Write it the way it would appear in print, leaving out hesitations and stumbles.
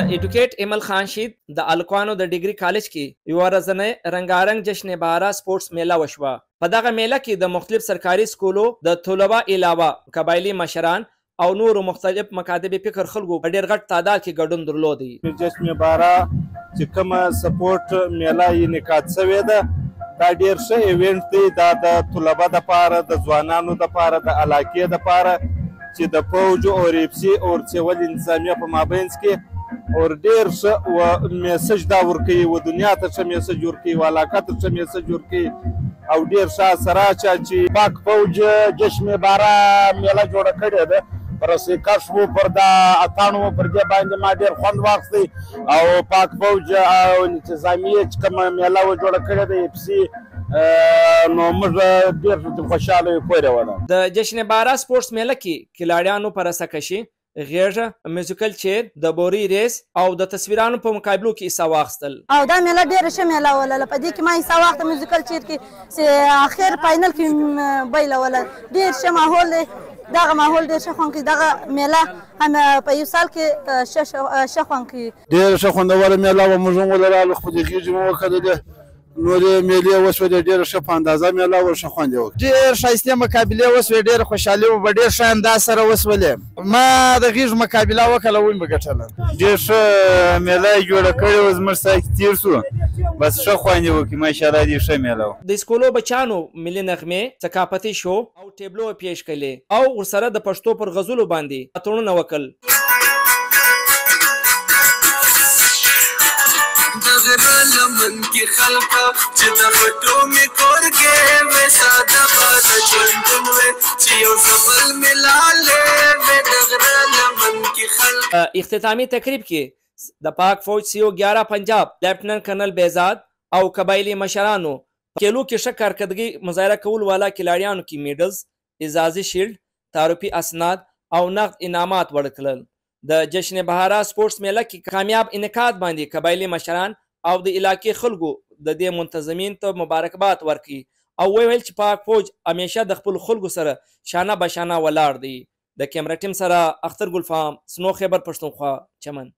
ایډوکیټ ایمل خان شید د الکوانو د ډیګري کالج کې یو ورځنی رنګارنګ جشن بهارا سپورټس میله وشوه. په دغه میله کې د مختلف سرکاري سکولو د طلبه علاوه قبایلي مشران او نورو مختلف مکاتب فکر خلکو په ډېر غټ تعداد کې ګډون درلودی. جشن بهارا چې کومه سپورټ میله یې انعقاد شوې ده دا ډېر ښه ایونټ دی. دا د طلبه دپاره د ځوانانو دپاره د علاقې دپاره چې د فوج او ریپسي او سیول انتظامیه په مابینځ کې اور ډېر ښه و میسج دا ورکوي و دنیا ته ښه میسج ورکوي و علاقه ته ښه میسج ورکوي او ډېر ښه اثره چې پاک فوج جشن بهارا میله جوړه کړې ده. پر سیکش وو پر دا اتاڼ وو پر دې باندې ما ډېر خوند واخیستی او پاک فوج او انتظامیه چې کومه میله و جوړه کړې ده ایپسي نو موږ ډېر خوشحاله یو کورې وه. د جشن بهارا سپورټس میله کې کلاړیانو په رسه غیږه میوزیکل چیر د بوري ریس او د تصویرانو په مقابلو کې حصه واخیستل او دا میله ډېره ښه میله وله. په دې کې ما حصه واخیسته میوزیکل چیر کې چې اخر فاینل کې بایلوله. ډېر ښه ماحول دی. دغه ماحول ډېر ښه خوند کوي. دغه میله هم په یو سال کې ښه خوند کوي. ډېره ښه خوندوره میله وه. موږ هم ولرالو خپلې غېږې مو وکتلې. نورې میلې وشولې ډېره ښه په اندازه میله وه. ښه خوند یې وکړ. ډېر ښایستې مقابلې وشوې. ډېره خوشحالي وه. په ډېر ښه انداز سره وشولې. ما د غېږ مقابله وکړله ومې ګټله. ډېر ښه میله یې جوړه کړې وه. زموږ ساه کې تېر شو بس ښه خوند یې وکړي. ماشاءالله ډېر ښه میله وه. د سکولو بچیانو ملي نغمې ثقافتي شو او ټیبلو پیش کړلې او ورسره د پښتو پر غزلو باندې اتڼونه وکړل. لمن کی خلقا چې د پټو می کورګې مې ساده باد ژوندون وې چې یو زبل ملاله مې دغره لمن کی خلقا. اختتامی تقریب کې د پاک فوج CO 11 پنجاب لیفټننټ کرنل بیزاد او قبایلی مشرانو کېلو کې ښه کارکردګي مظاهره کول والا کلاړیانو کې میډلز، اعزازي شیلډ، تعارفي اسناد او نقد انعامات ورکړل. د جشن بهارا سپورټس میله کې کامیاب انعقاد باندې قبایلی مشران او د علاقې خلکو د دې منتظمین ته مبارکباد ورکړي او ویل چې پاک فوج همیشه د خپل خلکو سره شانه بشانه ولاړ دی. د کیمرا ټیم سره اختر ګلفام، سنو خیبر پښتونخوا، چمن.